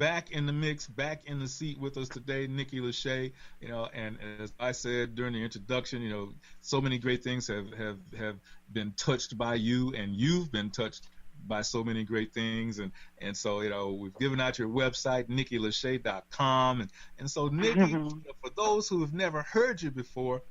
back in the mix, back in the seat with us today, Nikki LaShae. And as I said during the introduction, so many great things have been touched by you, and you've been touched by so many great things. And so, we've given out your website, NikkiLaShae.com. And so, Nikki, for those who have never heard you before,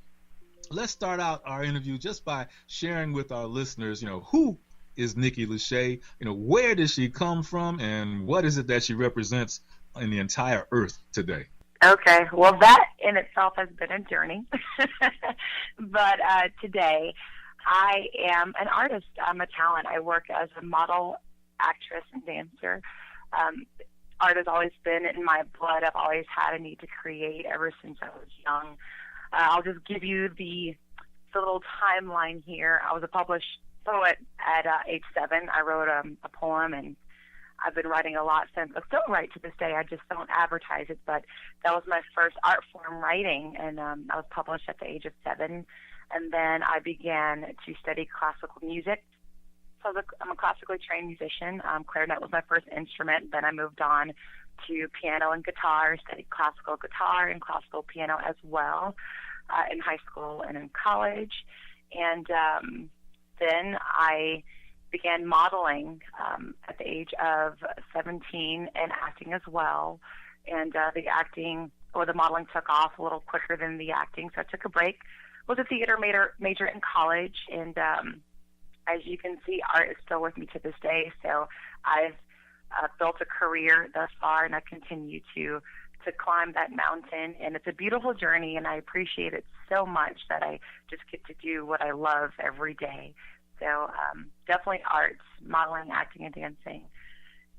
let's start out our interview just by sharing with our listeners, who is Nikki LaShae? Where does she come from, and what is it that she represents in the entire earth today? Okay, well, that in itself has been a journey. But today, I am an artist. I'm a talent. I work as a model, actress, and dancer. Art has always been in my blood. I've always had a need to create ever since I was young. I'll just give you the little timeline here. I was a published poet at age 7. I wrote a poem, and I've been writing a lot since. I still write to this day. I just don't advertise it, but that was my first art form, writing, and I was published at the age of 7. And then I began to study classical music. So I'm a classically trained musician. Clarinet was my first instrument. Then I moved on to piano and guitar, studied classical guitar and classical piano as well in high school and in college. And then I began modeling at the age of 17 and acting as well. And the modeling took off a little quicker than the acting, so I took a break. Was a theater major in college, and as you can see, art is still with me to this day. So I've built a career thus far, and I continue to climb that mountain. And it's a beautiful journey, and I appreciate it so much that I just get to do what I love every day. So definitely arts, modeling, acting, and dancing.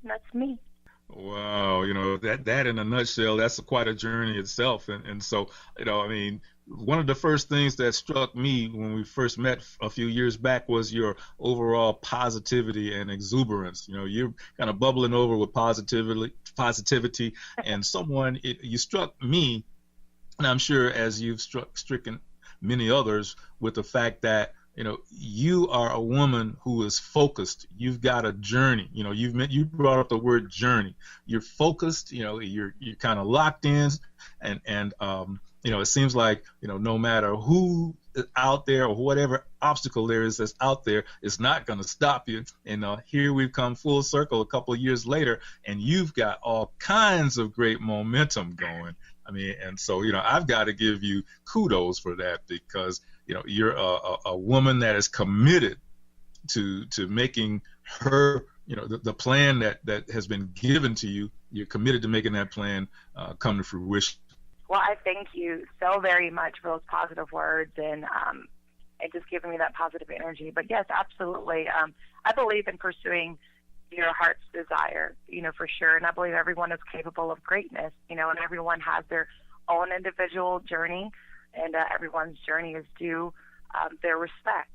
And that's me. Wow, that in a nutshell, that's quite a journey itself. And so, one of the first things that struck me when we first met a few years back was your overall positivity and exuberance. You're kind of bubbling over with positivity, and you struck me, and I'm sure as you've stricken many others, with the fact that you are a woman who is focused. You've got a journey. You brought up the word journey. You're focused. You're kind of locked in, and it seems like no matter who is out there or whatever obstacle there is that's out there, it's not going to stop you. And here we've come full circle a couple of years later, and you've got all kinds of great momentum going. And so I've got to give you kudos for that, because you're a woman that is committed to making her, the plan that has been given to you. You're committed to making that plan come to fruition. Well, I thank you so very much for those positive words and just giving me that positive energy. But yes, absolutely. I believe in pursuing your heart's desire, for sure. And I believe everyone is capable of greatness, and everyone has their own individual journey, and everyone's journey is due their respect,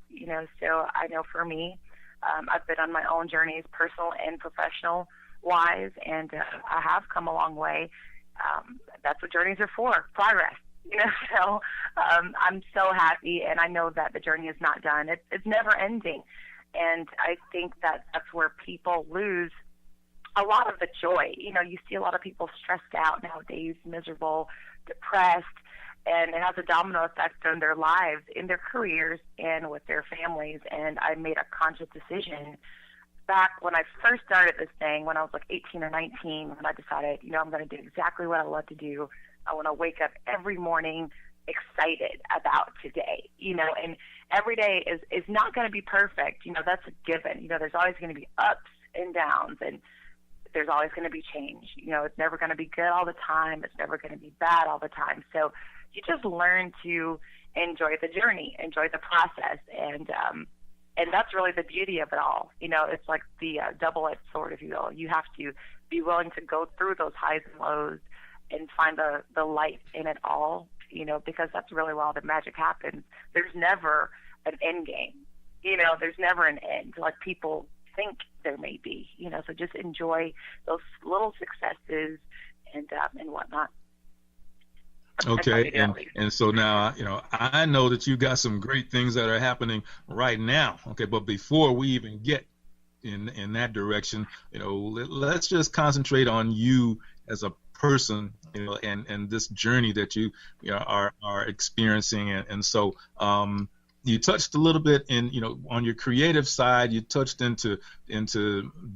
So I know for me, I've been on my own journeys, personal and professional wise, and I have come a long way. That's what journeys are for, progress, So I'm so happy, and I know that the journey is not done. It's never ending. And I think that that's where people lose a lot of the joy. You see a lot of people stressed out nowadays, miserable, depressed, and it has a domino effect on their lives, in their careers, and with their families. And I made a conscious decision back when I first started this thing, when I was like 18 or 19, when I decided, I'm going to do exactly what I love to do. I want to wake up every morning excited about today, and every day is not going to be perfect. That's a given. There's always going to be ups and downs, and there's always going to be change. It's never going to be good all the time. It's never going to be bad all the time. So you just learn to enjoy the journey, enjoy the process. And that's really the beauty of it all. It's like the double-edged sword, if you will. You have to be willing to go through those highs and lows and find the light in it all, because that's really where all the magic happens. There's never an end game. There's never an end like people think there may be, so just enjoy those little successes and whatnot. Okay, and so now, I know that you got some great things that are happening right now. Okay, but before we even get in that direction. Let's just concentrate on you as a person, and this journey that you are experiencing. And so you touched a little bit on your creative side. You touched into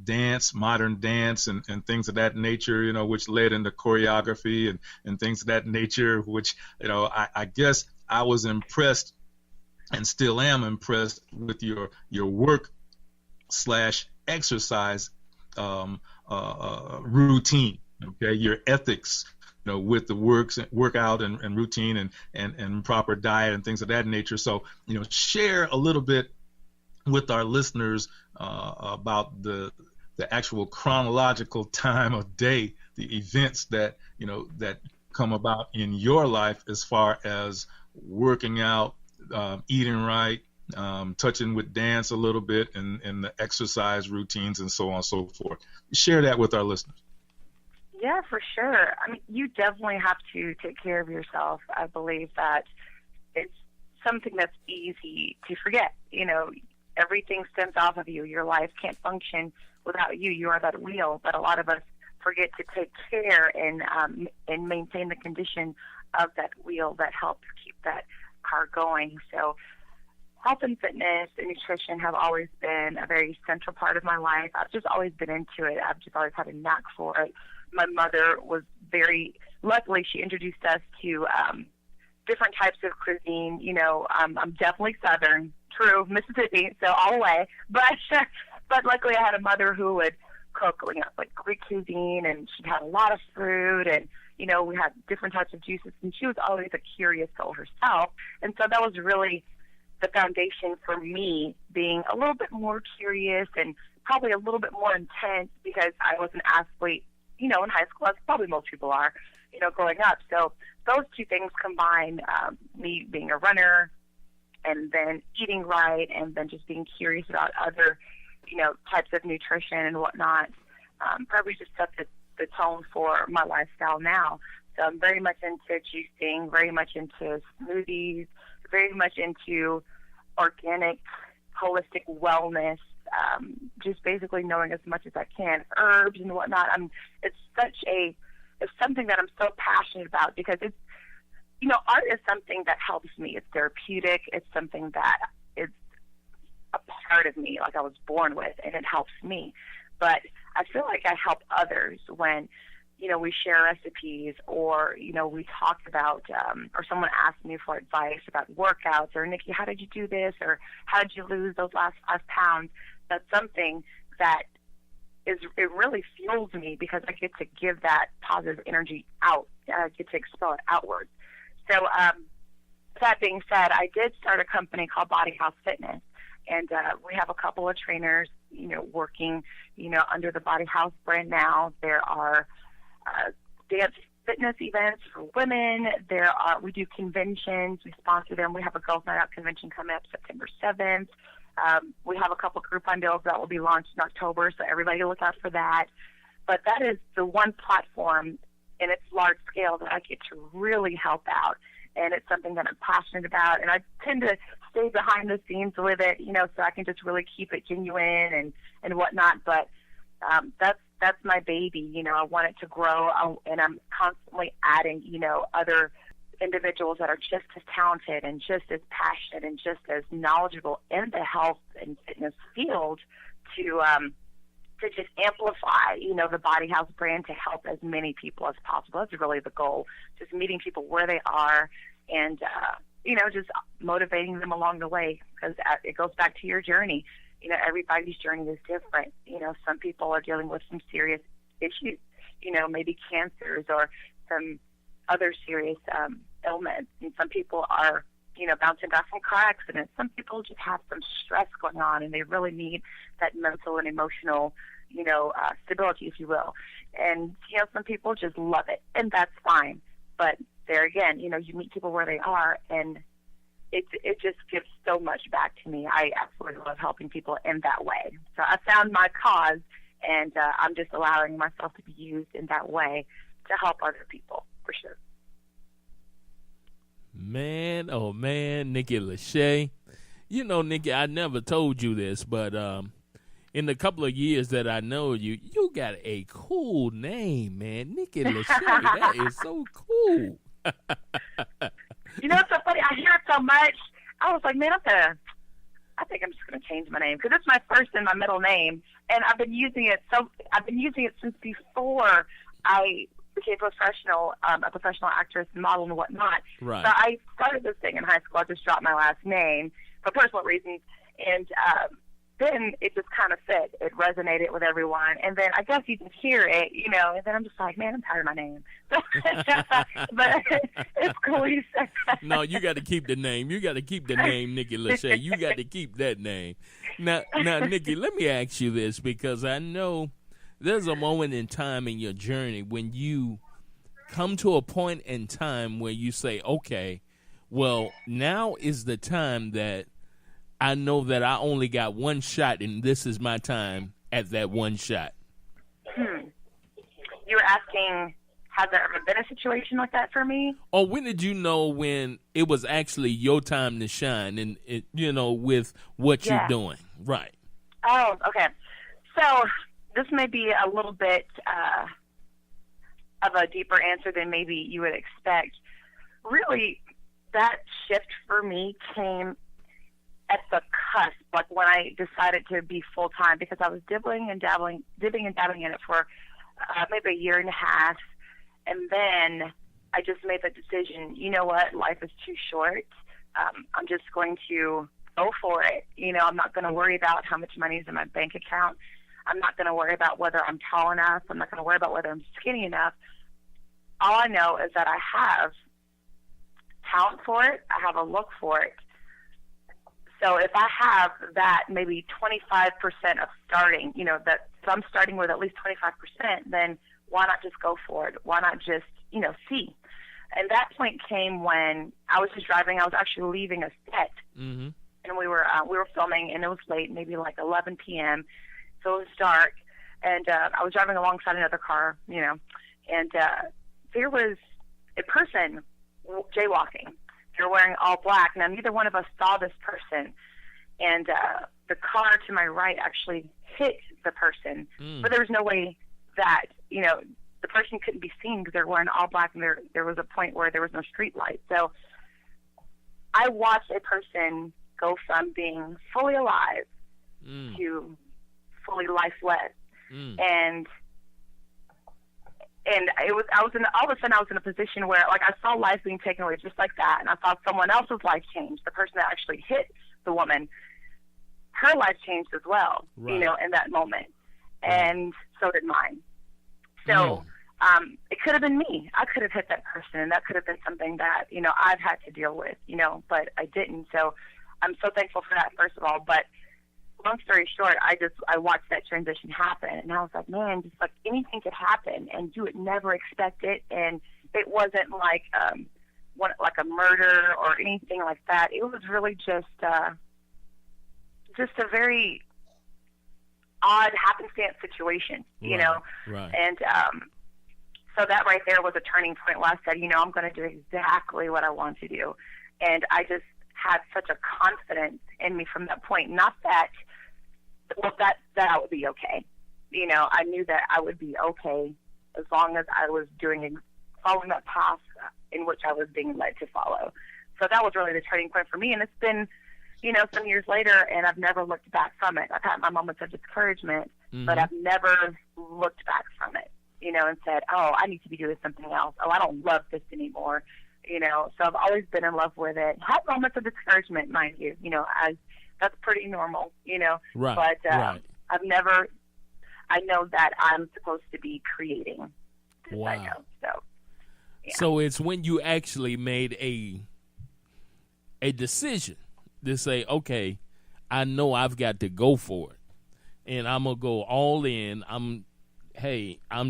dance, modern dance, and things of that nature, which led into choreography and things of that nature, which, I guess I was impressed and still am impressed with your work / exercise routine. Okay, your ethics, with the workout and routine and proper diet and things of that nature. So, share a little bit with our listeners about the actual chronological time of day, the events that that come about in your life as far as working out, eating right, touching with dance a little bit, and the exercise routines and so on and so forth. Share that with our listeners. Yeah, for sure. I mean, you definitely have to take care of yourself. I believe that it's something that's easy to forget. Everything stems off of you. Your life can't function without you. You are that wheel, but a lot of us forget to take care and maintain the condition of that wheel that helps keep that car going. So health and fitness and nutrition have always been a very central part of my life. I've just always been into it. I've just always had a knack for it. My mother was luckily she introduced us to different types of cuisine. I'm definitely Southern, true, Mississippi, so all the way. But luckily I had a mother who would cook, like Greek cuisine, and she'd have a lot of fruit, and we had different types of juices, and she was always a curious soul herself. And so that was really the foundation for me being a little bit more curious and probably a little bit more intense, because I was an athlete, in high school, as probably most people are, growing up. So those two things combined, me being a runner and then eating right and then just being curious about other, types of nutrition and whatnot, probably just set the tone for my lifestyle now. So I'm very much into juicing, very much into smoothies, very much into organic, holistic wellness, just basically knowing as much as I can, herbs and whatnot. It's something that I'm so passionate about, because it's, art is something that helps me. It's therapeutic. It's something that is a part of me, like I was born with, and it helps me. But I feel like I help others when, we share recipes, or, we talk about, or someone asks me for advice about workouts, or Nikki, how did you do this? Or how did you lose those last 5 pounds? That's something that it really fuels me, because I get to give that positive energy out. I get to expel it outwards. So that being said, I did start a company called Body House Fitness, and we have a couple of trainers, working, under the Body House brand now. There are dance fitness events for women. We do conventions. We sponsor them. We have a Girls Night Out convention coming up September 7th. We have a couple group deals that will be launched in October, so everybody look out for that. But that is the one platform in its large scale that I get to really help out, and it's something that I'm passionate about, and I tend to stay behind the scenes with it, so I can just really keep it genuine and whatnot. But that's my baby. I want it to grow, and I'm constantly adding, other individuals that are just as talented and just as passionate and just as knowledgeable in the health and fitness field to just amplify, the Body House brand to help as many people as possible. That's really the goal, just meeting people where they are and, just motivating them along the way, because it goes back to your journey. Everybody's journey is different. Some people are dealing with some serious issues, maybe cancers or some other serious ailments. And some people are, bouncing back from car accidents. Some people just have some stress going on, and they really need that mental and emotional, stability, if you will. And, some people just love it, and that's fine. But there again, you meet people where they are, and it just gives so much back to me. I absolutely love helping people in that way. So I found my cause, and I'm just allowing myself to be used in that way to help other people, for sure. Man, oh man, Nikki LaShae. Nikki, I never told you this, but in the couple of years that I know you, you got a cool name, man. Nikki LaShae. That is so cool. You know, it's so funny. I hear it so much. I was like, man, I think I'm just going to change my name because it's my first and my middle name, and I've been using it. I've been using it since before I became a professional actress and model and whatnot. Right. So I started this thing in high school. I just dropped my last name for personal reasons, and then it just kind of fit. It resonated with everyone, and then I guess you can hear it, you know. And then I'm just like, man, I'm tired of my name. But it's cool you said that. No, you got to keep the name. You got to keep the name, Nikki LaShae. You got to keep that name. Now, Nikki, let me ask you this, because I know there's a moment in time in your journey when you come to a point in time where you say, okay, well, now is the time that I know that I only got one shot, and this is my time at that one shot. You were asking, has there ever been a situation like that for me? Or when did you know when it was actually your time to shine, and it, you know, with what you're doing? Right. Oh, okay. So this may be a little bit of a deeper answer than maybe you would expect. Really, that shift for me came at the cusp, like when I decided to be full time, because I was dipping and dabbling in it for maybe a year and a half, and then I just made the decision. You know what? Life is too short. I'm just going to go for it. You know, I'm not going to worry about how much money is in my bank account. I'm not going to worry about whether I'm tall enough. I'm not going to worry about whether I'm skinny enough. All I know is that I have talent for it. I have a look for it. So if I have that maybe 25% of starting, you know, that if I'm starting with at least 25%, then why not just go for it? Why not just, you know, see? And that point came when I was just driving. I was actually leaving a set, and we were filming, and it was late, maybe like 11 p.m. So it was dark, and I was driving alongside another car, you know, and there was a person jaywalking. They're wearing all black. Now, neither one of us saw this person, and the car to my right actually hit the person, but there was no way that, you know, the person couldn't be seen because they're wearing all black, and there was a point where there was no street light. So I watched a person go from being fully alive to fully lifeless, and all of a sudden I was in a position where, like, I saw life being taken away just like that, and I saw someone else's life change. The person that actually hit the woman, her life changed as well, you know, in that moment, and so did mine. So it could have been me. I could have hit that person, and that could have been something that, you know, I've had to deal with, you know, but I didn't. So I'm so thankful for that, first of all. But long story short, I watched that transition happen, and I was like, man, just like anything could happen, and you would never expect it. And it wasn't like a murder or anything like that. It was really just a very odd happenstance situation, you know. Right. And so that right there was a turning point where I said, you know, I'm going to do exactly what I want to do, and I just had such a confidence in me from that point. Not that, well, that I would be okay. You know, I knew that I would be okay as long as I was following that path in which I was being led to follow. So that was really the turning point for me. And it's been, you know, some years later, and I've never looked back from it. I've had my moments of discouragement, but I've never looked back from it, you know, and said, oh, I need to be doing something else. Oh, I don't love this anymore. You know, so I've always been in love with it. Had moments of discouragement, mind you, you know, as that's pretty normal, you know. Right. But I know that I'm supposed to be creating. Wow. I know, so. Yeah. So it's when you actually made a decision to say, okay, I know I've got to go for it, and I'm gonna go all in. I'm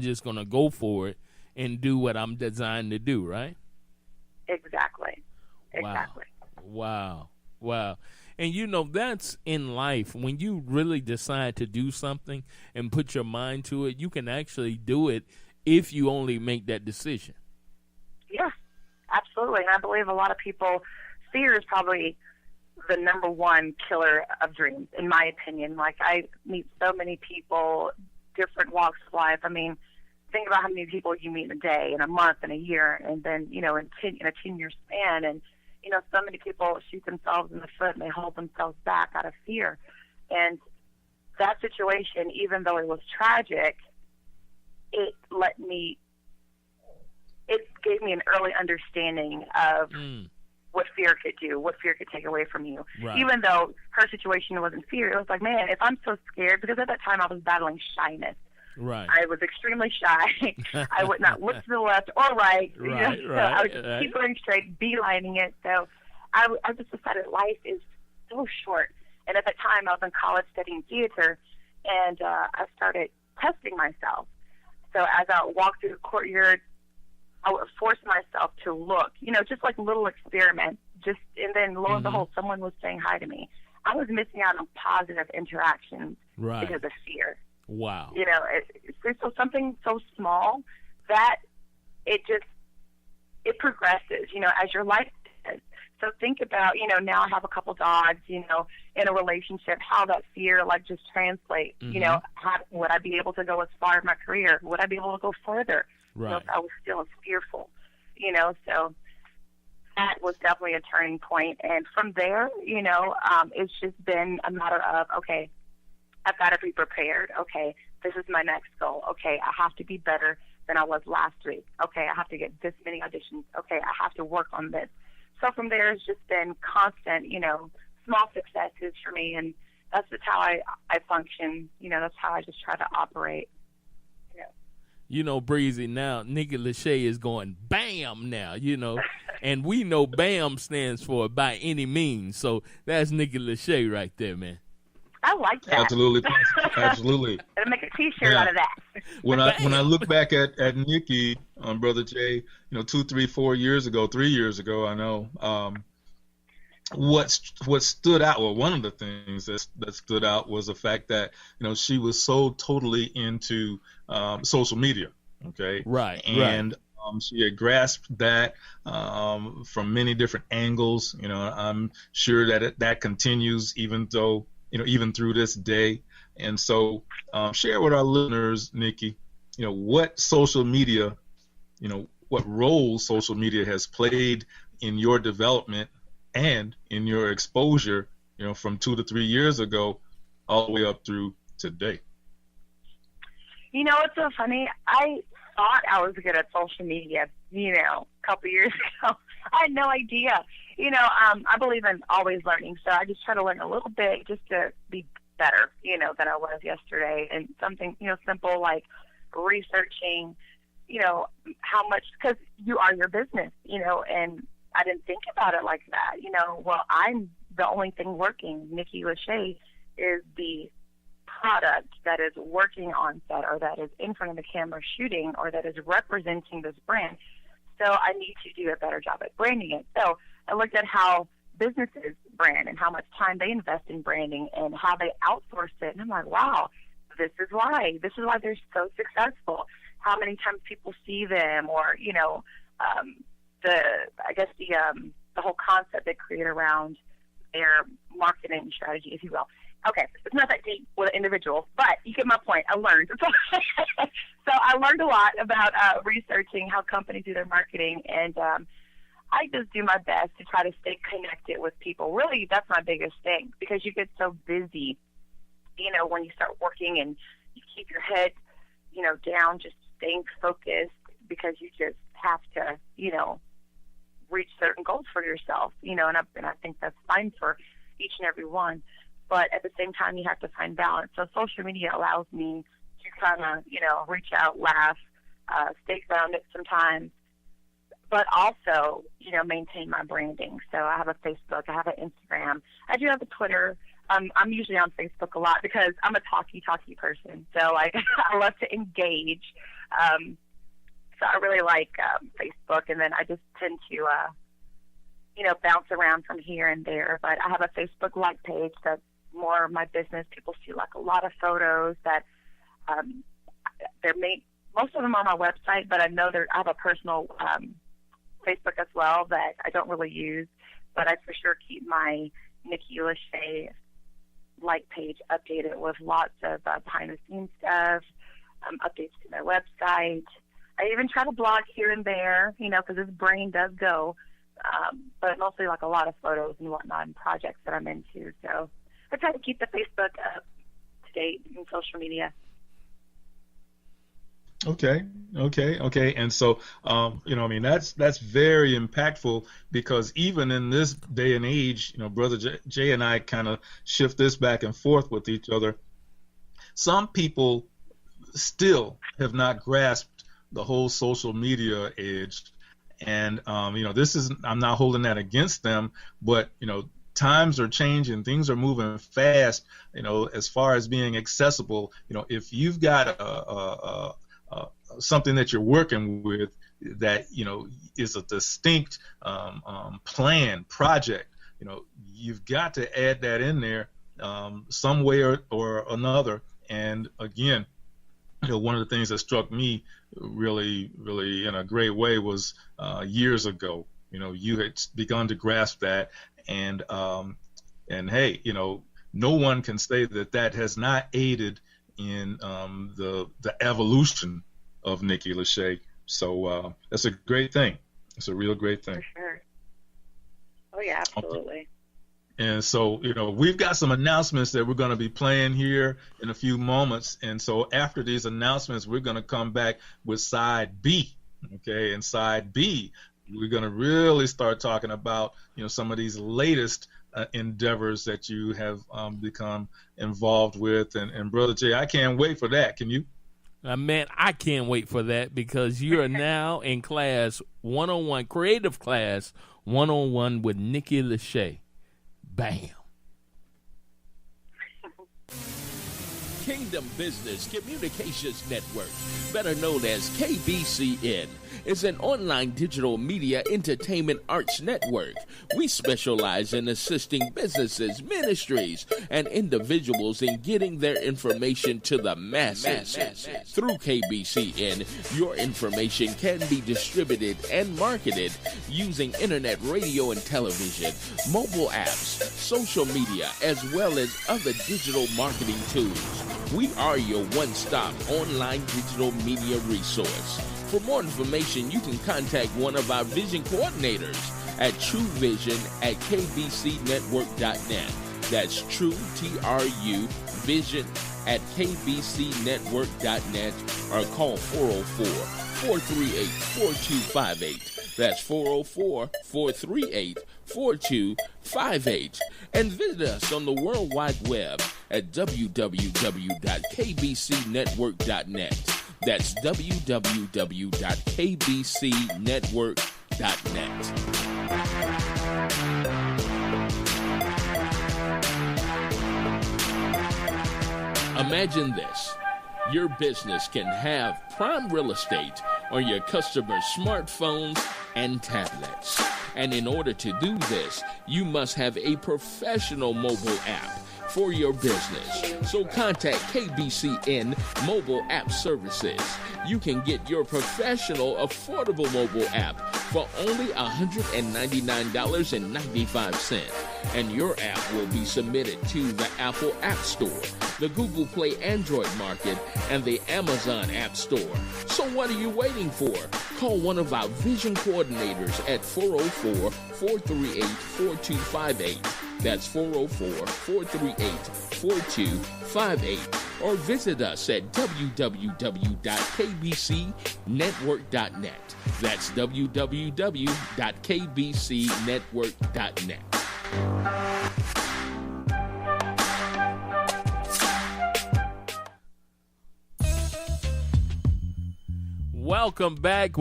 just gonna go for it and do what I'm designed to do, right? Exactly. Wow. And you know, that's in life. When you really decide to do something and put your mind to it, you can actually do it if you only make that decision. Yeah, absolutely. And I believe a lot of people, fear is probably the number one killer of dreams, in my opinion. Like, I meet so many people, different walks of life. I mean, think about how many people you meet in a day, in a month, in a year, and then, in a 10-year span. And, so many people shoot themselves in the foot and they hold themselves back out of fear. And that situation, even though it was tragic, it gave me an early understanding of what fear could do, what fear could take away from you. Right. Even though her situation wasn't fear, it was like, man, if I'm so scared, because at that time I was battling shyness. Right. I was extremely shy. I would not look to the left or right. Right, So I would just keep going straight, beelining it. So I just decided life is so short. And at that time, I was in college studying theater, and I started testing myself. So as I walked through the courtyard, I would force myself to look, just like little experiments. And then lo and behold, someone was saying hi to me. I was missing out on positive interactions because of fear. Wow. So something so small that it progresses, as your life does. So think about, now I have a couple dogs, in a relationship, how that fear just translates. How would I be able to go as far in my career? Would I be able to go further? Right. If I was still as fearful, so that was definitely a turning point. And from there, it's just been a matter of, okay, I've got to be prepared. Okay, this is my next goal. Okay, I have to be better than I was last week. Okay, I have to get this many auditions. Okay, I have to work on this. So from there, it's just been constant, small successes for me, and that's just how I function. That's how I just try to operate. Breezy, now Nikki LaShae is going BAM now, and we know BAM stands for by any means. So that's Nikki LaShae right there, man. I like that. Absolutely. Absolutely. I'll make a T-shirt out of that. When I look back at Nikki, Brother Jay, 2, 3, 4 years ago, 3 years ago, I know, what stood out, well, one of the things that stood out was the fact that, she was so totally into social media. Okay. Right. And she had grasped that from many different angles. I'm sure that that continues even through this day. And so share with our listeners, Nikki, what social media, what role social media has played in your development and in your exposure, from 2 to 3 years ago all the way up through today. It's so funny. I thought I was good at social media, a couple years ago. I had no idea. I believe in always learning, so I just try to learn a little bit just to be better, than I was yesterday. And something, simple like researching, how much, because you are your business, and I didn't think about it like that. Well, I'm the only thing working. Nikki LaShae is the product that is working on set, or that is in front of the camera shooting, or that is representing this brand. So I need to do a better job at branding it. So I looked at how businesses brand and how much time they invest in branding and how they outsource it. And I'm like, wow, this is why they're so successful. How many times people see them, or, the whole concept they create around their marketing strategy, if you will. Okay, it's not that deep with an individual, but you get my point. I learned. So I learned a lot about researching how companies do their marketing, and I just do my best to try to stay connected with people. Really, that's my biggest thing, because you get so busy, when you start working and you keep your head, down, just staying focused, because you just have to, reach certain goals for yourself, and I think that's fine for each and every one. But at the same time, you have to find balance. So social media allows me to kind of, reach out, laugh, stay grounded sometimes, but also, maintain my branding. So I have a Facebook, I have an Instagram, I do have a Twitter. I'm usually on Facebook a lot because I'm a talky person. So I love to engage. So I really like Facebook, and then I just tend to, bounce around from here and there. But I have a Facebook like page that's more my business. People see a lot of photos that most of them are on my website, but I know I have a personal Facebook as well that I don't really use, but I for sure keep my Nikki LaShae page updated with lots of behind-the-scenes stuff, updates to my website. I even try to blog here and there, because this brain does go, but mostly a lot of photos and whatnot and projects that I'm into. So I try to keep the Facebook up to date and social media. Okay. And so, that's very impactful, because even in this day and age, Brother Jay and I kind of shift this back and forth with each other. Some people still have not grasped the whole social media age. And, I'm not holding that against them, but, times are changing, things are moving fast, as far as being accessible. If you've got something that you're working with that is a distinct plan project, you've got to add that in there some way or another. And again, one of the things that struck me really in a great way was years ago, you had begun to grasp that, and hey, no one can say that has not aided in the evolution of Nikki LaShae. So that's a great thing. It's a real great thing. For sure. Oh, yeah, absolutely. And so, we've got some announcements that we're going to be playing here in a few moments. And so after these announcements, we're going to come back with side B. Okay. And side B, we're going to really start talking about, some of these latest endeavors that you have become involved with. And Brother Jay, I can't wait for that. Can you? Man, I can't wait for that, because you are now in class 101, creative class 101 with Nikki LaShae. Bam. Kingdom Business Communications Network, better known as KBCN, is an online digital media entertainment arts network. We specialize in assisting businesses, ministries, and individuals in getting their information to the masses. Through KBCN, your information can be distributed and marketed using internet radio and television, mobile apps, social media, as well as other digital marketing tools. We are your one-stop online digital media resource. For more information, you can contact one of our vision coordinators at truevision@kbcnetwork.net. That's true, T-R-U, vision at kbcnetwork.net, or call 404-438-4258. That's 404-438-4258. And visit us on the World Wide Web at www.kbcnetwork.net. That's www.kbcnetwork.net. Imagine this. Your business can have prime real estate on your customers' smartphones and tablets. And in order to do this, you must have a professional mobile app for your business. So contact KBCN Mobile App Services. You can get your professional, affordable mobile app for only $199.95. And your app will be submitted to the Apple App Store, the Google Play Android Market, and the Amazon App Store. So what are you waiting for? Call one of our vision coordinators at 404-438-4258. That's 404-438-4258. Or visit us at www.kbcnetwork.net. That's www.kbcnetwork.net. Welcome back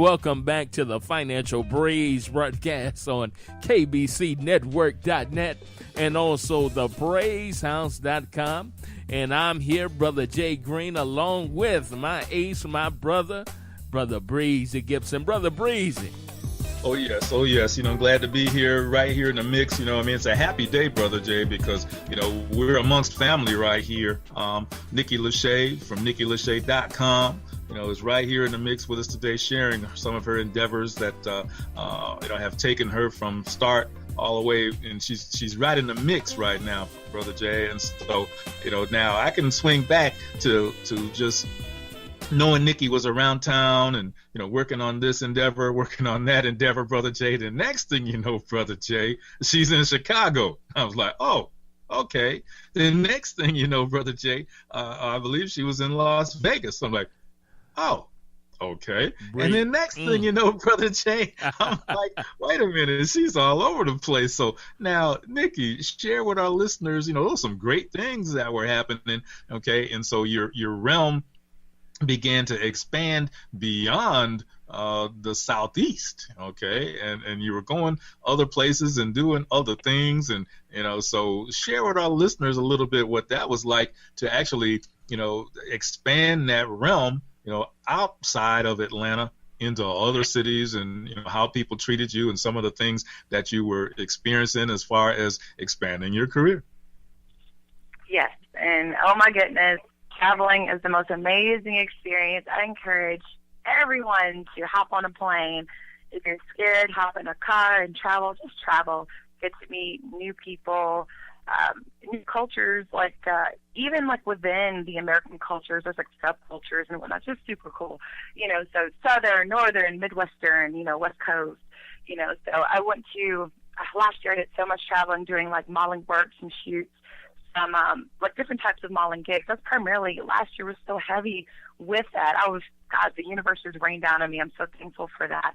to the Financial Breeze broadcast on kbcnetwork.net and also the breezehouse.com. And I'm here, Brother Jay Green, along with my ace, my brother Breezy Gibson. Brother Breezy. Oh, yes. Glad to be here, right here in the mix. It's a happy day, Brother Jay, because, we're amongst family right here. Nikki LaShae from NikkiLaShae.com, is right here in the mix with us today, sharing some of her endeavors that, have taken her from start all the way, and she's right in the mix right now, Brother Jay. And so, now I can swing back to just knowing Nikki was around town and, working on this endeavor, working on that endeavor, Brother Jay. The next thing you know, Brother Jay, she's in Chicago. I was like, oh, okay. The next thing you know, Brother Jay, I believe she was in Las Vegas. I'm like, oh, okay. Great. And then next thing you know, Brother Jay, I'm like, wait a minute, she's all over the place. So now, Nikki, share with our listeners, those some great things that were happening, okay? And so your realm began to expand beyond the Southeast, okay, and you were going other places and doing other things, and so share with our listeners a little bit what that was like to actually expand that realm outside of Atlanta into other cities, and how people treated you and some of the things that you were experiencing as far as expanding your career. Yes, and oh my goodness, traveling is the most amazing experience. I encourage everyone to hop on a plane. If you're scared, hop in a car and travel. Just travel. Get to meet new people, new cultures, even within the American cultures, there's subcultures and whatnot. Just super cool. So Southern, Northern, Midwestern, West Coast. So I went to, last year I did so much traveling, doing modeling works and shoots. Some different types of modeling gigs. That's primarily, last year was so heavy with that. The universe has rained down on me. I'm so thankful for that.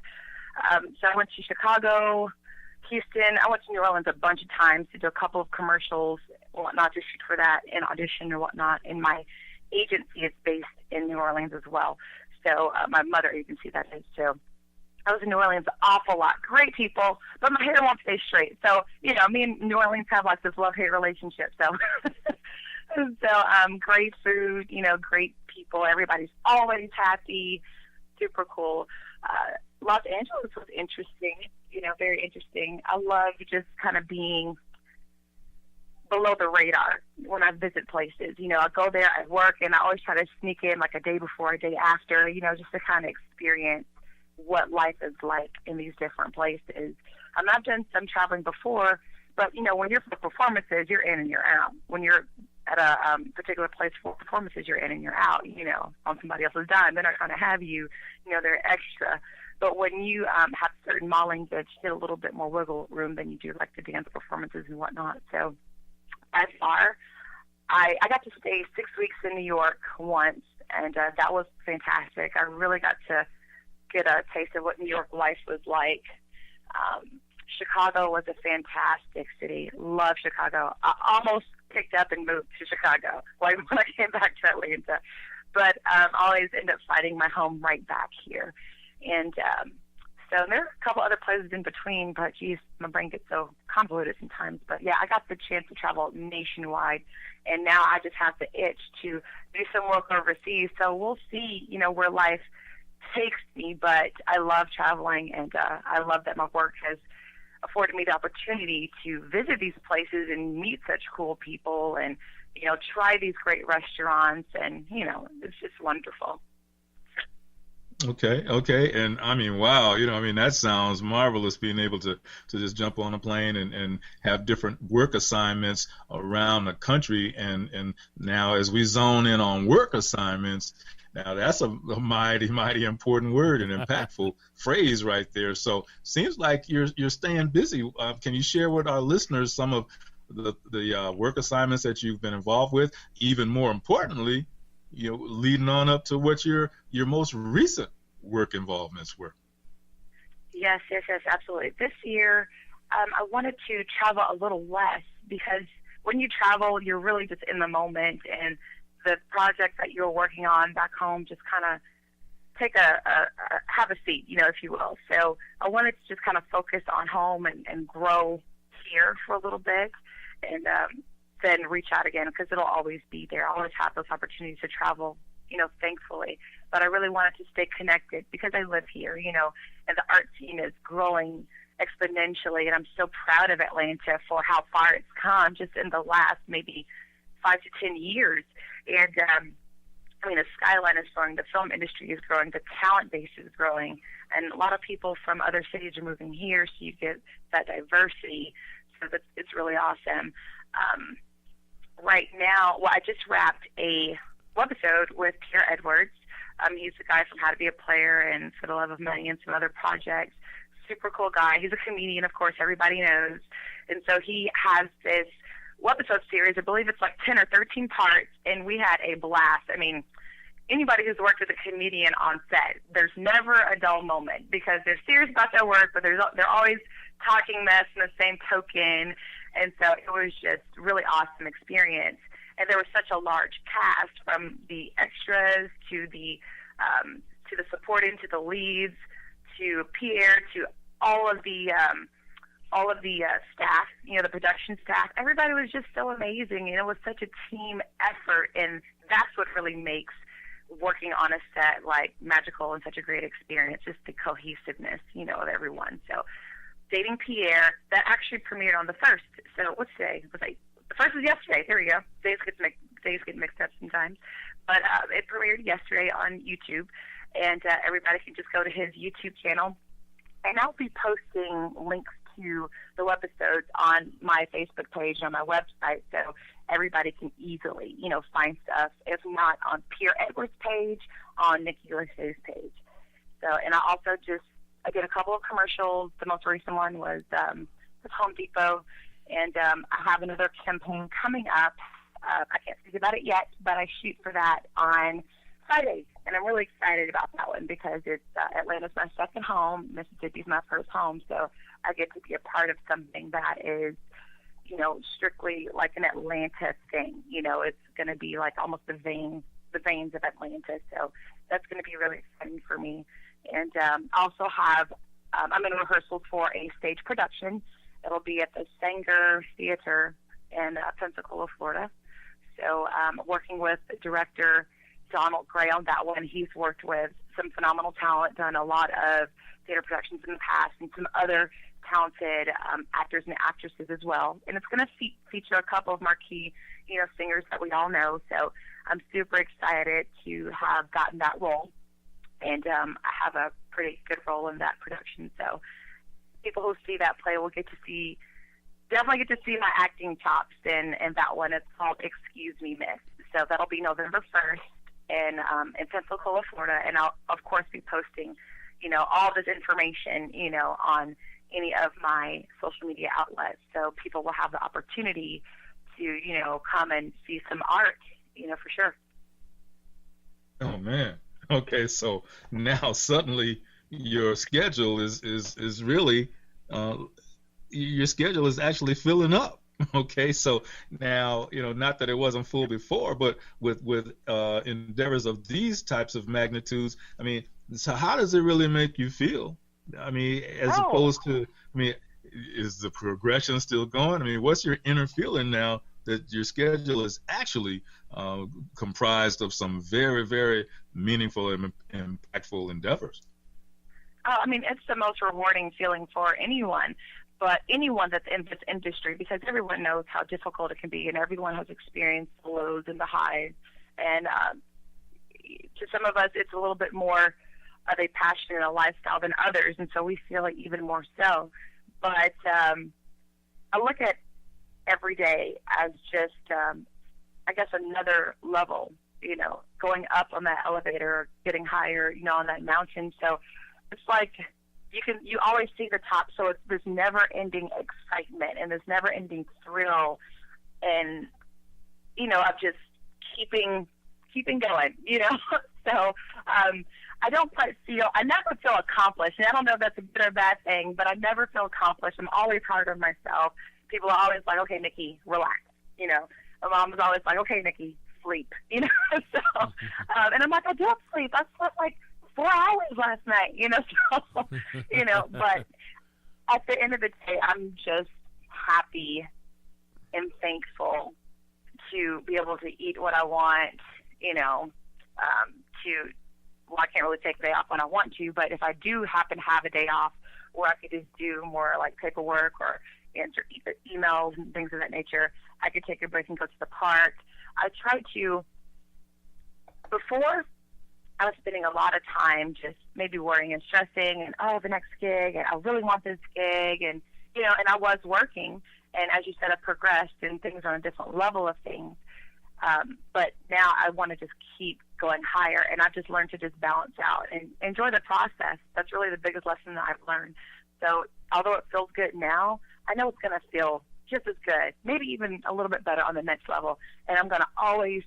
So I went to Chicago, Houston. I went to New Orleans a bunch of times to do a couple of commercials and whatnot, to shoot for that and audition and whatnot. And my agency is based in New Orleans as well. So my mother agency, that is. So I was in New Orleans an awful lot. Great people, but my hair won't stay straight. So, me and New Orleans have this love-hate relationship. So, great food, great people. Everybody's always happy. Super cool. Los Angeles was interesting, very interesting. I love just kind of being below the radar when I visit places. I go there, I work, and I always try to sneak in a day before, a day after, just to kind of experience what life is like in these different places. I've done some traveling before, but when you're for performances, you're in and you're out. When you're at a particular place for performances, you're in and you're out, on somebody else's dime. They're not trying to have you, they're extra. But when you have certain modeling gigs, you get a little bit more wiggle room than you do the dance performances and whatnot. So by far, I got to stay 6 weeks in New York once, and that was fantastic. I really got to get a taste of what New York life was like. Chicago was a fantastic city. Love Chicago. I almost picked up and moved to Chicago, when I came back to Atlanta. But always end up finding my home right back here. And so there are a couple other places in between, but geez, my brain gets so convoluted sometimes. But yeah, I got the chance to travel nationwide, and now I just have the itch to do some work overseas. So we'll see, where life takes me, but I love traveling, and I love that my work has afforded me the opportunity to visit these places and meet such cool people, and try these great restaurants, and it's just wonderful. Okay, and wow, that sounds marvelous, being able to just jump on a plane and have different work assignments around the country, and now as we zone in on work assignments, now that's a mighty, mighty important word and impactful phrase right there. So seems like you're staying busy. Can you share with our listeners some of the work assignments that you've been involved with? Even more importantly, leading on up to what your most recent work involvements were. Yes, absolutely. This year, I wanted to travel a little less, because when you travel, you're really just in the moment, and the projects that you're working on back home just kind of take have a seat, if you will. So I wanted to just kind of focus on home and grow here for a little bit, and then reach out again, because it'll always be there. I always have those opportunities to travel, thankfully. But I really wanted to stay connected because I live here, and the art scene is growing exponentially, and I'm so proud of Atlanta for how far it's come just in the last maybe 5 to 10 years. And I mean, the skyline is growing, the film industry is growing, the talent base is growing, and a lot of people from other cities are moving here, so you get that diversity. So it's really awesome. Right now, well, I just wrapped a webisode with Pierre Edwards. He's the guy from How to Be a Player and For the Love of Money and some other projects. Super cool guy. He's a comedian, of course, everybody knows. And so he has this webisode series. I believe it's like 10 or 13 parts, and we had a blast. I mean, anybody who's worked with a comedian on set, there's never a dull moment because they're serious about their work, but they're always talking mess in the same token. And so it was just really awesome experience. And there was such a large cast, from the extras to the supporting, to the leads, to Pierre, to all of the staff, the production staff. Everybody was just so amazing, and it was such a team effort, and that's what really makes working on a set like magical and such a great experience, just the cohesiveness, of everyone. So Dating Pierre, that actually premiered on the 1st. So what's today? The 1st was yesterday. There we go. Days get mixed up sometimes. But it premiered yesterday on YouTube, and everybody can just go to his YouTube channel. And I'll be posting links to the webisodes on my Facebook page and on my website, so everybody can easily, find stuff. If not on Pierre Edwards' page, on Nikki LaShae's page. So, and I did a couple of commercials. The most recent one was with Home Depot, and I have another campaign coming up. I can't speak about it yet, but I shoot for that on Friday, and I'm really excited about that one because it's Atlanta's my second home, Mississippi's my first home, so I get to be a part of something that is, strictly like an Atlanta thing. It's going to be like almost the veins of Atlanta, so that's going to be really exciting for me. And also have, I'm in rehearsal for a stage production. It'll be at the Sanger Theater in Pensacola, Florida. So working with director Donald Gray on that one. He's worked with some phenomenal talent, done a lot of theater productions in the past, and some other talented actors and actresses as well. And it's going to feature a couple of marquee, singers that we all know. So I'm super excited to have gotten that role. And I have a pretty good role in that production. So people who see that play will definitely get to see my acting chops in that one. It's called Excuse Me, Miss. So that'll be November 1st in Pensacola, Florida. And I'll, of course, be posting, all this information, on any of my social media outlets. So people will have the opportunity to, come and see some art, for sure. Oh, man. Okay, so now suddenly your schedule is really your schedule is actually filling up. Okay, so now not that it wasn't full before, but with endeavors of these types of magnitudes, I mean, so how does it really make you feel? I mean, as opposed to, is the progression still going? I mean, what's your inner feeling now that your schedule is actually comprised of some very, very meaningful and impactful endeavors? Oh, it's the most rewarding feeling for anyone, but anyone that's in this industry, because everyone knows how difficult it can be, and everyone has experienced the lows and the highs. And to some of us, it's a little bit more of a passion and a lifestyle than others, and so we feel it even more so. But I look at every day as just, I guess, another level, going up on that elevator or getting higher, on that mountain. So it's like you always see the top. So it's this never-ending excitement and this never-ending thrill, and of just keeping going. So I never feel accomplished, and I don't know if that's a good or bad thing, but I never feel accomplished. I'm always hard on myself. People are always like, okay, Nikki, relax. My mom was always like, okay, Nikki, sleep. So, and I'm like, I don't sleep. I slept like 4 hours last night. So, but at the end of the day, I'm just happy and thankful to be able to eat what I want. I can't really take a day off when I want to, but if I do happen to have a day off where I could just do more like paperwork or answer emails and things of that nature, I could take a break and go to the park. I try to before, I was spending a lot of time just maybe worrying and stressing and, oh, the next gig, and I really want this gig, and, you know, and I was working, and as you said, I progressed, and things are on a different level of things. But now I want to just keep going higher, and I've just learned to just balance out and enjoy the process. That's really the biggest lesson that I've learned. So although it feels good now, I know it's going to feel just as good, maybe even a little bit better on the next level. And I'm going to always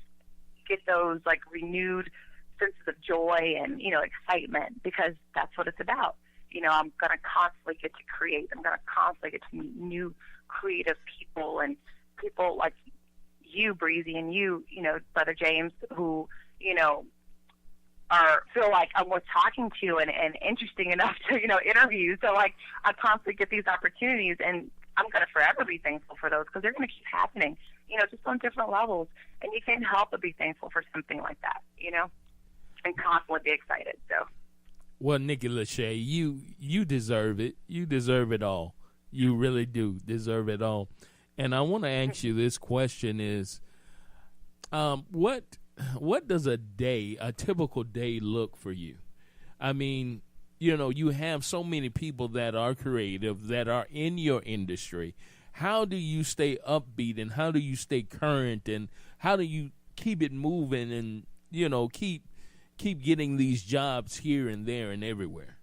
get those like renewed senses of joy and, you know, excitement, because that's what it's about. You know, I'm going to constantly get to create. I'm going to constantly get to meet new creative people, and people like you, Breezy, and you know, Brother James, who, you know, feel like I'm worth talking to and interesting enough to, you know, interview. So, like, I constantly get these opportunities, and I'm going to forever be thankful for those, because they're going to keep happening, you know, just on different levels. And you can't help but be thankful for something like that, you know, and constantly be excited. So, well, Nikki LaShae, you deserve it. You deserve it all. You really do deserve it all. And I want to ask you this question is, what does a typical day look for you? I mean, you know, you have so many people that are creative, that are in your industry. How do you stay upbeat, and how do you stay current, and how do you keep it moving, and, you know, keep getting these jobs here and there and everywhere?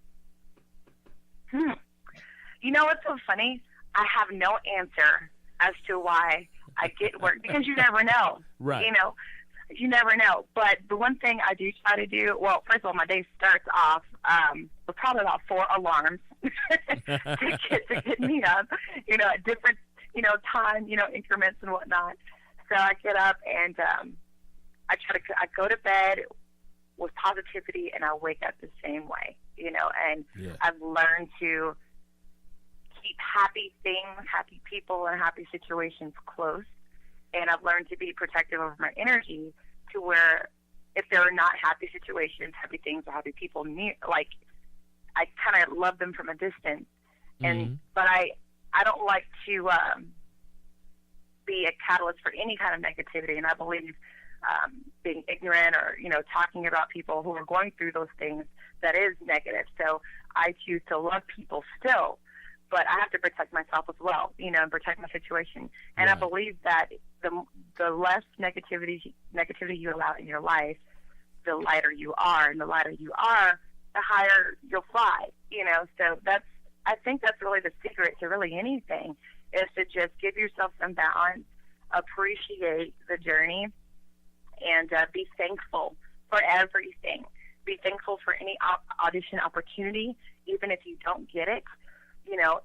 You know what's so funny? I have no answer as to why I get work, because you never know. Right. You know, you never know. But the one thing I do try to do, well, first of all, my day starts off with probably about 4 alarms to get me up, you know, at different, you know, time, you know, increments and whatnot. So I get up and I go to bed with positivity, and I wake up the same way, you know, and I've learned to keep happy things, happy people, and happy situations close. And I've learned to be protective of my energy, to where if there are not happy situations, happy things, or happy people near, like, I kind of love them from a distance. And but I don't like to be a catalyst for any kind of negativity. And I believe being ignorant, or, you know, talking about people who are going through those things, that is negative. So I choose to love people still, but I have to protect myself as well, you know, and protect my situation. And I believe that the less negativity you allow in your life, the lighter you are, and the lighter you are, the higher you'll fly, you know. So I think that's really the secret to really anything, is to just give yourself some balance, appreciate the journey, and be thankful for everything. Be thankful for any audition opportunity, even if you don't get it. You know,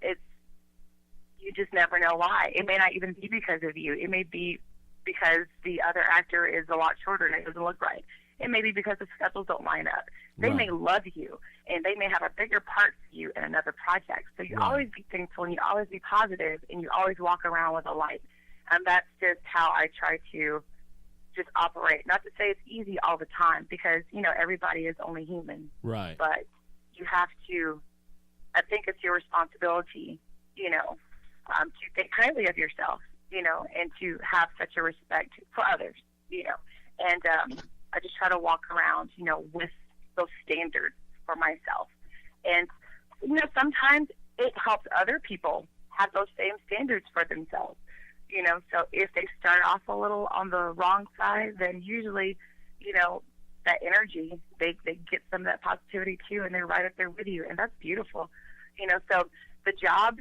you just never know why. It may not even be because of you. It may be because the other actor is a lot shorter and it doesn't look right. It may be because the schedules don't line up. They may love you, and they may have a bigger part for you in another project. So you always be thankful, and you always be positive, and you always walk around with a light. And that's just how I try to just operate. Not to say it's easy all the time, because, you know, everybody is only human. Right. But you have to, I think it's your responsibility, you know, to think highly of yourself, you know, and to have such a respect for others, you know. And I just try to walk around, you know, with those standards for myself. And, you know, sometimes it helps other people have those same standards for themselves, you know. So if they start off a little on the wrong side, then usually, you know, that energy, they get some of that positivity too, and they're right up there with you, and that's beautiful, you know. So the jobs,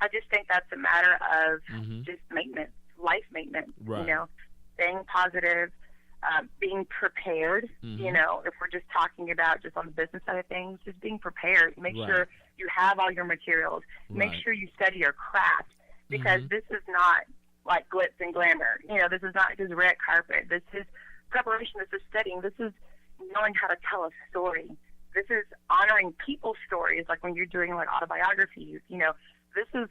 I just think that's a matter of just maintenance, life maintenance, you know, staying positive, being prepared, you know. If we're just talking about just on the business side of things, just being prepared. Make sure you have all your materials. Make sure you study your craft, because this is not like glitz and glamour. You know, this is not just red carpet. This is preparation. This is studying. This is knowing how to tell a story. This is honoring people's stories, like when you're doing like autobiographies. You know, this is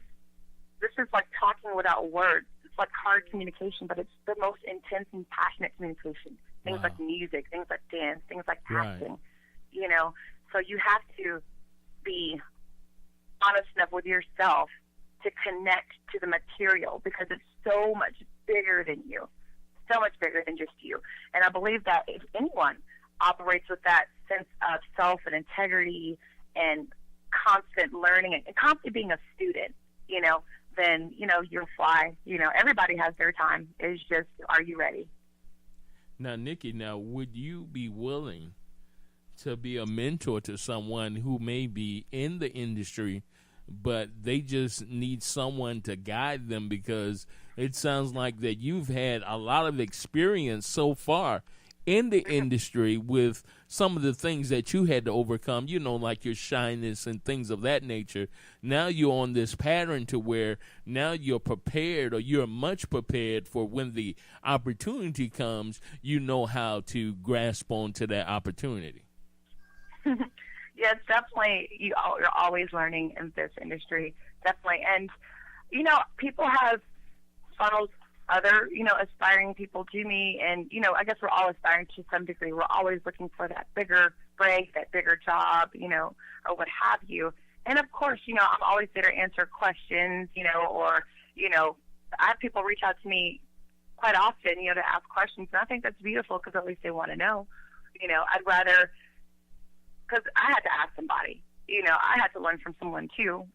like talking without words. It's like hard communication, but it's the most intense and passionate communication. Things like music, things like dance, things like acting. You know, so you have to be honest enough with yourself to connect to the material, because it's so much bigger than you, so much bigger than just you. And I believe that if anyone operates with that sense of self and integrity and constant learning and constantly being a student, then, you'll fly. Everybody has their time. It's just, are you ready? Now, Nikki, would you be willing to be a mentor to someone who may be in the industry, but they just need someone to guide them, because it sounds like that you've had a lot of experience so far in the industry with some of the things that you had to overcome, like your shyness and things of that nature. Now you're on this pattern to where now you're prepared, or you're much prepared for when the opportunity comes, you know how to grasp onto that opportunity. Yes, definitely. You're always learning in this industry, definitely. And, people have funneled other, aspiring people to me. And, I guess we're all aspiring to some degree. We're always looking for that bigger break, that bigger job, or what have you. And, of course, I'm always there to answer questions, or, I have people reach out to me quite often, to ask questions. And I think that's beautiful, because at least they want to know. I'd rather, because I had to ask somebody, I had to learn from someone too,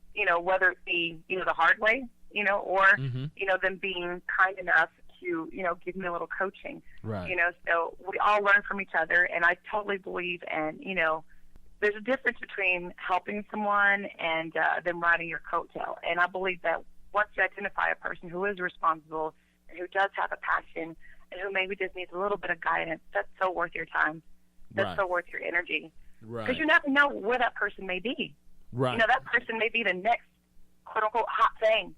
whether it be, the hard way, or, them being kind enough to, give me a little coaching, right. So we all learn from each other. And I totally believe in, there's a difference between helping someone and them riding your coattail. And I believe that once you identify a person who is responsible and who does have a passion and who maybe just needs a little bit of guidance, that's so worth your time. That's so worth your energy. Right. Because you never know where that person may be. Right. That person may be the next quote-unquote hot thing,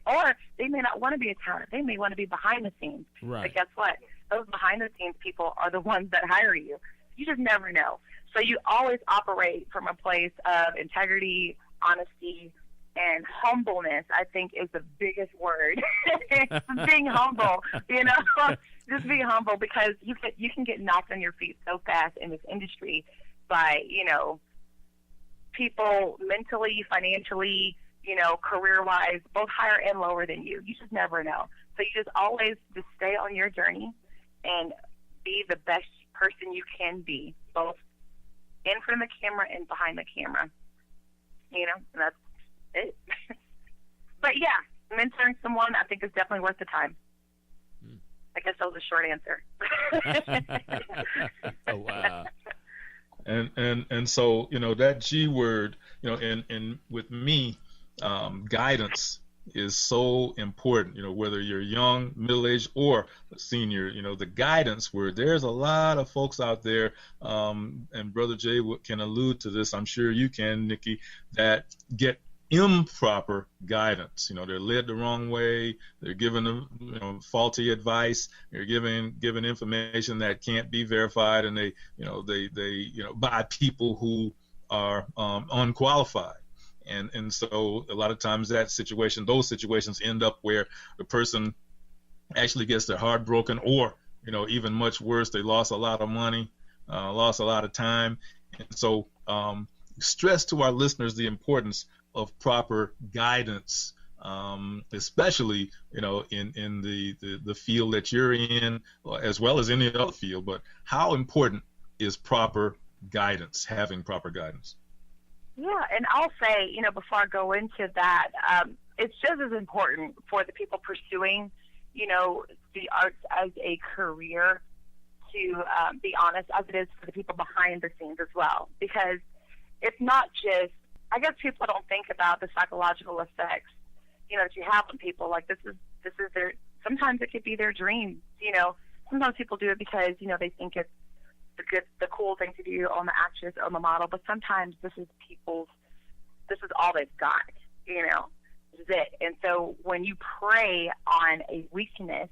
or they may not want to be a talent. They may want to be behind the scenes. Right. But guess what? Those behind-the-scenes people are the ones that hire you. You just never know. So you always operate from a place of integrity, honesty, and humbleness. I think is the biggest word. Being humble, just being humble, because you can get knocked on your feet so fast in this industry by, people mentally, financially, career-wise, both higher and lower than you. You just never know. So you just always just stay on your journey and be the best person you can be, both in front of the camera and behind the camera. And that's it. But yeah, mentoring someone, I think, is definitely worth the time. I guess that was a short answer. Oh, wow. And so, that G word, and with me, guidance is so important, whether you're young, middle-aged, or senior, the guidance word. There's a lot of folks out there, and Brother Jay can allude to this, I'm sure you can, Nikki, that get improper guidance. They're led the wrong way. They're given faulty advice. They're given information that can't be verified, and they by people who are unqualified. And so a lot of times those situations end up where the person actually gets their heart broken, or even much worse, they lost a lot of money, lost a lot of time. And so stress to our listeners the importance of proper guidance, especially in the field that you're in, as well as any other field. But how important is proper guidance, having proper guidance? Yeah, and I'll say, before I go into that, it's just as important for the people pursuing, the arts as a career to be honest as it is for the people behind the scenes as well. Because it's not just, I guess people don't think about the psychological effects, that you have on people. Like this is their, sometimes it could be their dream. Sometimes people do it because, they think it's the cool thing to do on the actress or on the model, but sometimes this is all they've got, this is it. And so when you prey on a weakness,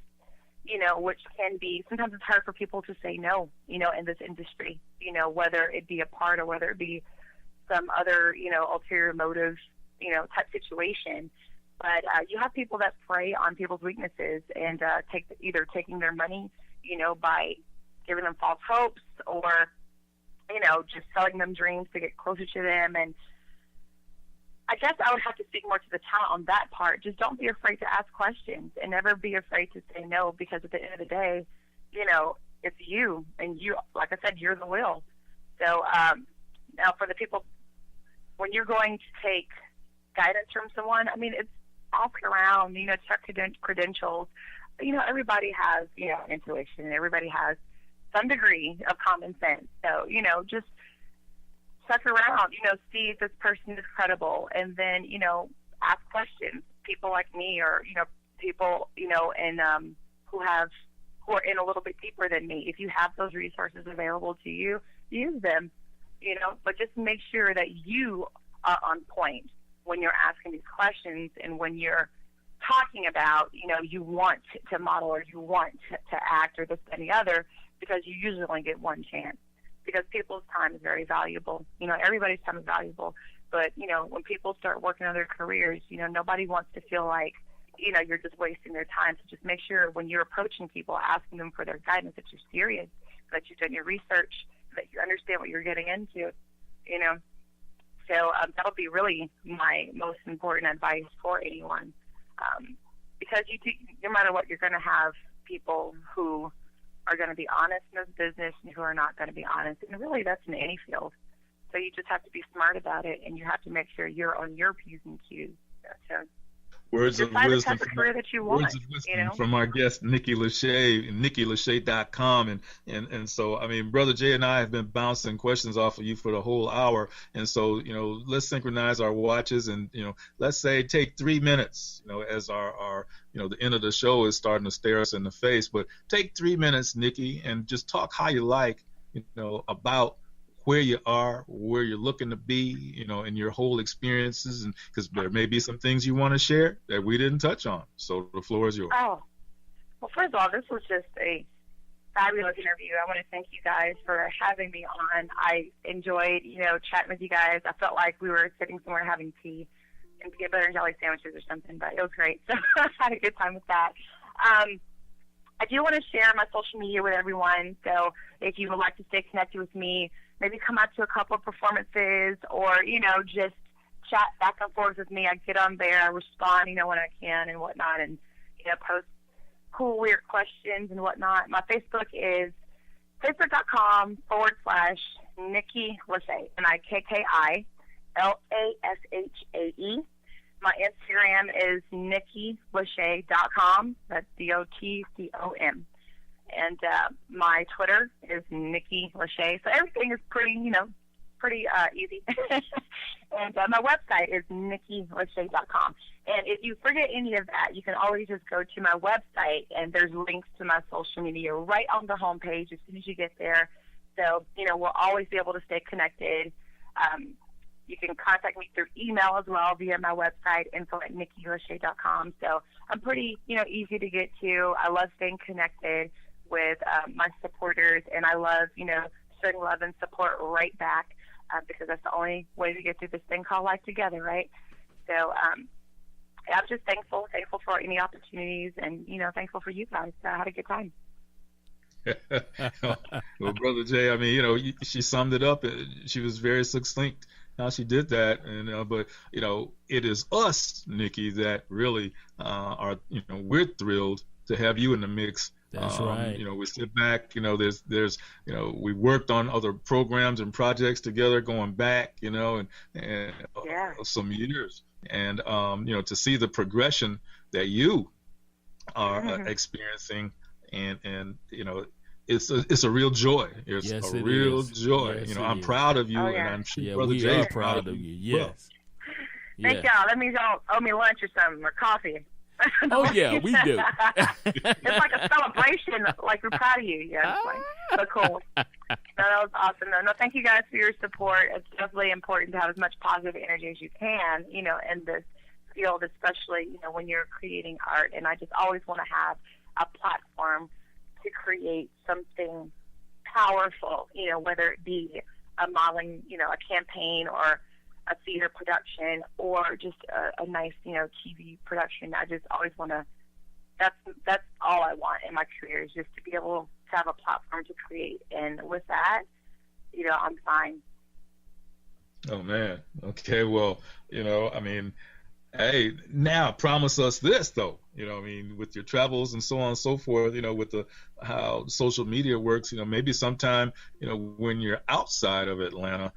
which can be, sometimes it's hard for people to say no, in this industry, whether it be a part or whether it be some other, ulterior motive, type situation. But you have people that prey on people's weaknesses and either taking their money, by giving them false hopes, or, just selling them dreams to get closer to them. And I guess I would have to speak more to the talent on that part. Just don't be afraid to ask questions and never be afraid to say no, because at the end of the day, it's you, and you, like I said, you're the will. So now for the people, when you're going to take guidance from someone, I mean, it's ask around, check credentials. Everybody has, intuition. Everybody has some degree of common sense. So, just check around, see if this person is credible, and then, ask questions. People like me, or, people, and who are in a little bit deeper than me. If you have those resources available to you, use them, but just make sure that you are on point when you're asking these questions, and when you're talking about, you want to model, or you want to act, or this and the other, because you usually only get one chance. Because people's time is very valuable. Everybody's time is valuable. But, when people start working on their careers, nobody wants to feel like, you're just wasting their time. So just make sure when you're approaching people, asking them for their guidance, that you're serious, that you've done your research, that you understand what you're getting into, So that'll be really my most important advice for anyone. Because no matter what, you're going to have people who are going to be honest in this business and who are not going to be honest. And really, that's in any field. So you just have to be smart about it, and you have to make sure you're on your P's and Q's. So words of wisdom from, from our guest Nikki LaShae, NikkiLaShae.com, and so I mean, Brother Jay and I have been bouncing questions off of you for the whole hour, and so let's synchronize our watches, and let's say take 3 minutes, as our the end of the show is starting to stare us in the face, but take 3 minutes, Nikki, and just talk how you like, about where you are, where you're looking to be, in your whole experiences, and because there may be some things you want to share that we didn't touch on. So the floor is yours. Oh, well, first of all, this was just a fabulous interview. I want to thank you guys for having me on. I enjoyed, chatting with you guys. I felt like we were sitting somewhere having tea and peanut butter and jelly sandwiches or something, but it was great. So I had a good time with that. I do want to share my social media with everyone. So if you would like to stay connected with me, maybe come out to a couple of performances, or, just chat back and forth with me. I get on there, I respond, when I can and whatnot, and, post cool, weird questions and whatnot. My Facebook is facebook.com/Nikki LaShae, NikkiLashae. My Instagram is NikkiLaShae.com. That's DOTCOM. And my Twitter is Nikki LaShae. So everything is pretty easy. And my website is NikkiLashae.com. And if you forget any of that, you can always just go to my website, and there's links to my social media right on the homepage as soon as you get there. So, we'll always be able to stay connected. You can contact me through email as well via my website, info@NikkiLashae.com. So I'm pretty, easy to get to. I love staying connected with my supporters, and I love, showing love and support right back, because that's the only way to get through this thing called life together, right? So I'm just thankful for any opportunities, and, thankful for you guys. I had a good time. Well, Brother Jay, I mean, she summed it up. She was very succinct how she did that, and but it is us, Nikki, that really are, we're thrilled to have you in the mix. That's right. We sit back, there's we worked on other programs and projects together going back, and some years, and to see the progression that you are experiencing, and it's a real joy. It's a real joy. Yes, I'm proud of you, and I'm sure Brother Jay is proud of you. Yes. Thank y'all. That means y'all owe me lunch or something, or coffee. Oh yeah, we do. It's like a celebration. Like, we're proud of you. Yeah, so cool. No, that was awesome. No, thank you guys for your support. It's definitely important to have as much positive energy as you can, in this field, especially, when you're creating art. And I just always want to have a platform to create something powerful, whether it be a modeling, a campaign, or a theater production, or just a nice, TV production. I just always want to, that's all I want in my career, is just to be able to have a platform to create. And with that, I'm fine. Oh man. Okay. Well, I mean, hey, now promise us this though. I mean, with your travels and so on and so forth. With the how social media works. Maybe sometime. When you're outside of Atlanta,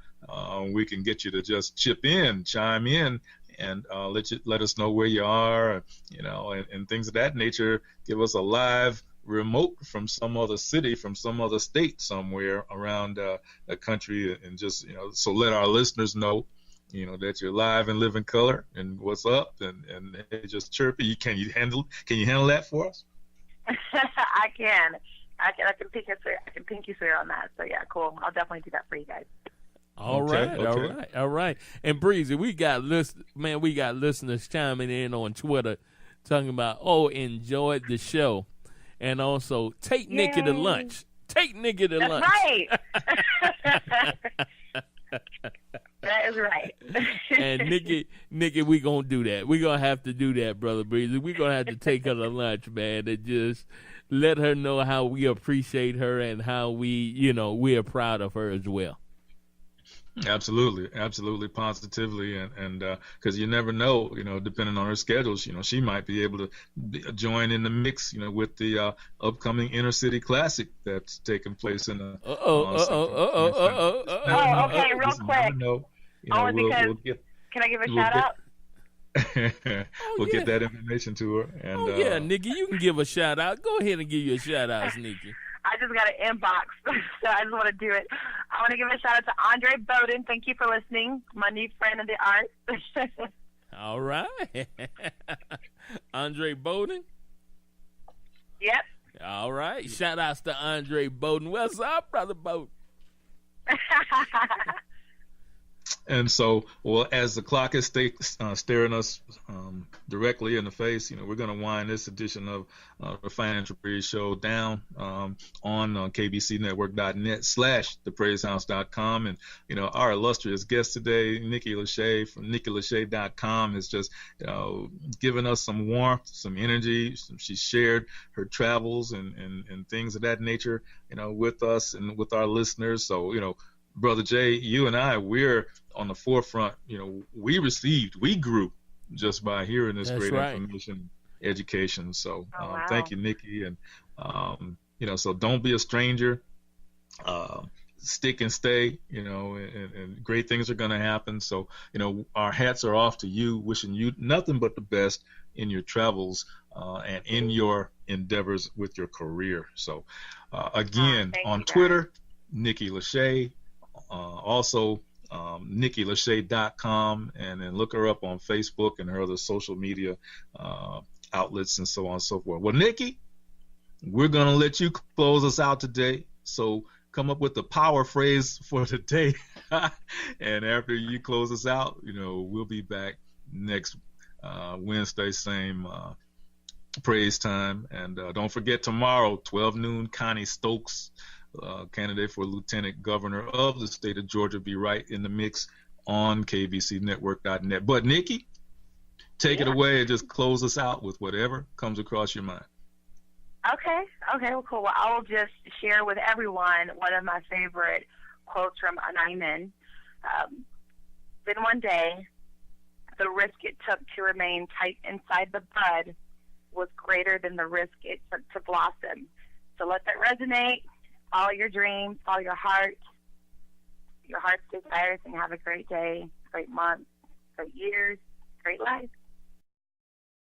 we can get you to just chime in, and let us know where you are. And things of that nature. Give us a live remote from some other city, from some other state, somewhere around the country, and just so let our listeners know that you're live and live in color and what's up, and hey, just chirpy. Can you handle that for us? I can. I can pink you swear on that. So yeah, cool. I'll definitely do that for you guys. All right. And Breezy, we got listeners chiming in on Twitter talking about, enjoyed the show, and also take Nikki to lunch. Take Nikki to lunch. That's right. That is right. And Nikki, we gonna do that. We gonna have to do that, brother Breezy. We gonna have to take her to lunch, man, and just let her know how we appreciate her and how we are proud of her as well. Absolutely, positively, and because you never know, depending on her schedules, she might be able to join in the mix, with the upcoming Inner City Classic that's taking place in the. Okay, real quick. Can I give a shout out? We'll get that information to her. And, Nikki, you can give a shout out. Go ahead and give you a shout out, Nikki. I just got an inbox, so I just want to do it. I want to give a shout out to Andre Bowden. Thank you for listening, my new friend in the arts. All right. Andre Bowden? Yep. All right. Shout outs to Andre Bowden. What's up, brother Bowden? And so, well, as the clock is staring us directly in the face, we're going to wind this edition of the Financial Praise Show down on kbcnetwork.net/thepraisehouse.com. And, our illustrious guest today, Nikki LaShae from NikkiLaShae.com, is just, giving us some warmth, some energy. She shared her travels and things of that nature, with us and with our listeners. So, Brother Jay, you and I, we're on the forefront. We grew just by hearing this great information, education. So wow. Thank you, Nikki. And, so don't be a stranger. Stick and stay, and great things are going to happen. So, our hats are off to you, wishing you nothing but the best in your travels and in your endeavors with your career. So, again, on Twitter, Nikki LaShae. Also, NikkiLaShae.com, and then look her up on Facebook and her other social media outlets and so on and so forth. Well, Nikki, we're going to let you close us out today. So come up with the power phrase for today. And after you close us out, we'll be back next Wednesday, same praise time. And don't forget tomorrow, 12 noon, Connie Stokes, candidate for lieutenant governor of the state of Georgia, be right in the mix on kbcnetwork.net. But Nikki, take it away and just close us out with whatever comes across your mind. Okay, well, cool. Well, I will just share with everyone one of my favorite quotes from Anaiman. Then one day, the risk it took to remain tight inside the bud was greater than the risk it took to blossom. So let that resonate. Follow your dreams, follow your heart's desires, and have a great day, great month, great years, great life.